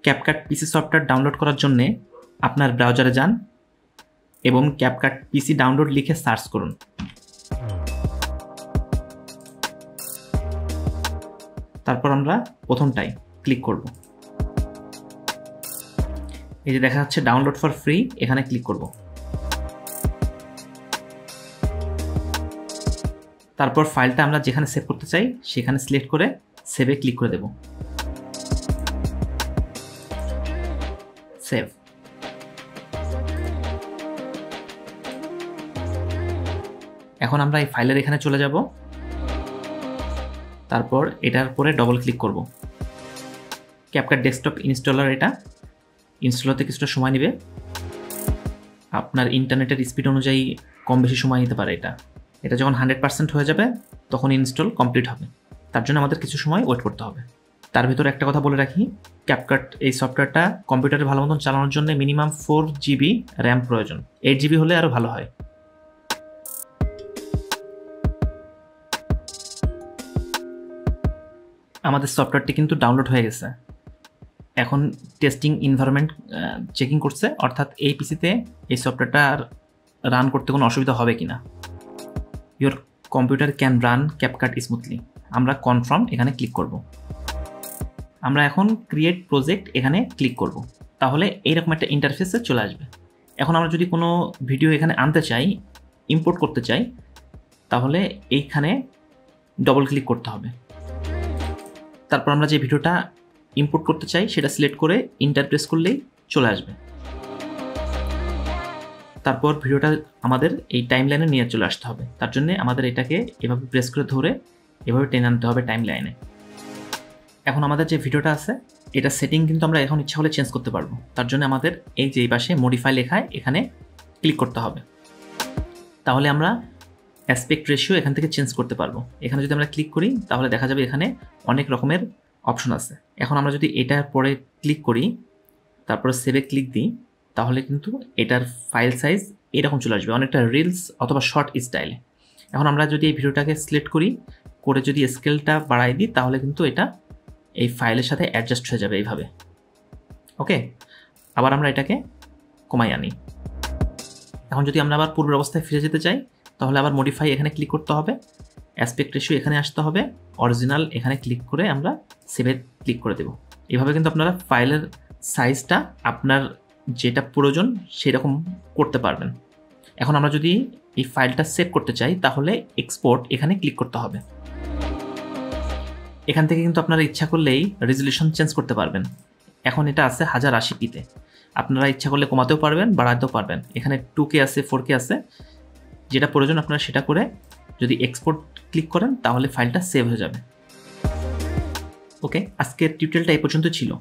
CapCut পিসি software download করার জন্য আপনার ব্রাউজারে যান এবং ক্যাপকাট পিসি ডাউনলোড লিখে সার্চ করুন। তারপর আমরা প্রথমটাই ক্লিক করব। এই যে দেখা যাচ্ছে ডাউনলোড ফর ফ্রি, এখানে ক্লিক করব। তারপর ফাইলটা আমরা যেখানে সেভ করতে চাই সেখানে সিলেক্ট করে সেভে ক্লিক করে দেব। সেভ। এখন আমরা এই ফাইলের এখানে চলে যাব। তারপর এটার পরে ডবল ক্লিক করব। ক্যাপকাট ডেস্কটপ ইনস্টলার এটা ইনস্টল হতে কিছুটা সময় নেবে, আপনার ইন্টারনেটের স্পিড অনুযায়ী কম বেশি সময় নিতে পারে। এটা যখন 100% হয়ে যাবে তখন ইনস্টল কমপ্লিট হবে, তার জন্য আমাদের কিছু সময় ওয়েট করতে হবে। তার ভিতরে একটা কথা বলে রাখি, ক্যাপকাট এই সফটওয়্যারটা কম্পিউটারে ভালো মতন চালানোর জন্য মিনিমাম 4 GB র্যাম প্রয়োজন, 8 GB হলে আরও ভালো হয়। আমাদের সফটওয়্যারটি কিন্তু ডাউনলোড হয়ে গেছে। এখন টেস্টিং এনভায়রনমেন্ট চেকিং করছে, অর্থাৎ এই পিসিতে এই সফটওয়্যারটা রান করতে কোনো অসুবিধা হবে কিনা। Your computer can run CapCut smoothly. আমরা কনফার্ম এখানে ক্লিক করব। আমরা এখন ক্রিয়েট প্রজেক্ট এখানে ক্লিক করব, তাহলে এইরকম একটা ইন্টারফেসে চলে আসবে। এখন আমরা যদি কোনো ভিডিও এখানে আনতে চাই, ইম্পোর্ট করতে চাই, তাহলে এইখানে ডবল ক্লিক করতে হবে। তারপর আমরা যে ভিডিওটা ইম্পোর্ট করতে চাই সেটা সিলেক্ট করে ইন্টার প্রেস করলেই চলে আসবে। তারপর ভিডিওটা আমাদের এই টাইম লাইনে নিয়ে চলে আসতে হবে, তার জন্য আমাদের এটাকে এভাবে প্রেস করে ধরে এভাবে টেনে আনতে হবে টাইম লাইনে। এখন আমাদের যে ভিডিওটা আছে এটা সেটিং কিন্তু আমরা এখন ইচ্ছা হলে চেঞ্জ করতে পারবো, তার জন্য আমাদের এই যে এই পাশে মডিফাই লেখায় এখানে ক্লিক করতে হবে। তাহলে আমরা অ্যাসপেক্ট রেশিও এখান থেকে চেঞ্জ করতে পারবো। এখানে যদি আমরা ক্লিক করি তাহলে দেখা যাবে এখানে অনেক রকমের অপশন আছে। এখন আমরা যদি এটার পরে ক্লিক করি, তারপরে সেভে ক্লিক দিই, তাহলে কিন্তু এটার ফাইল সাইজ এরকম চলে আসবে, অনেকটা রিলস অথবা শর্ট স্টাইলে। এখন আমরা যদি এই ভিডিওটাকে সিলেক্ট করি, করে যদি স্কেলটা বাড়াই দিই, তাহলে কিন্তু এটা এই ফাইলের সাথে অ্যাডজাস্ট হয়ে যাবে এইভাবে। ওকে, আবার আমরা এটাকে কমাই আনি। এখন যদি আমরা আবার পূর্বের অবস্থায় ফিরে যেতে চাই, তাহলে আবার মডিফাই এখানে ক্লিক করতে হবে, অ্যাসপেক্ট রেশিও এখানে আসতে হবে, অরিজিনাল এখানে ক্লিক করে আমরা সেভে ক্লিক করে দেব। এভাবে কিন্তু আপনারা ফাইলের সাইজটা আপনার যেটা প্রয়োজন সেরকম করতে পারবেন। এখন আমরা যদি এই ফাইলটা সেভ করতে চাই, তাহলে এক্সপোর্ট এখানে ক্লিক করতে হবে। এখান থেকে কিন্তু আপনারা ইচ্ছা করলেই রেজলিউশন চেঞ্জ করতে পারবেন। এখন এটা আছে 1080p-তে, আপনারা ইচ্ছা করলে কমাতেও পারবেন, বাড়াতেও পারবেন। এখানে 2K আছে, 4K আছে, যেটা প্রয়োজন আপনারা সেটা করে যদি এক্সপোর্ট ক্লিক করেন তাহলে ফাইলটা সেভ হয়ে যাবে। ওকে, আজকের টিউটোরিয়ালটা এই পর্যন্ত ছিল।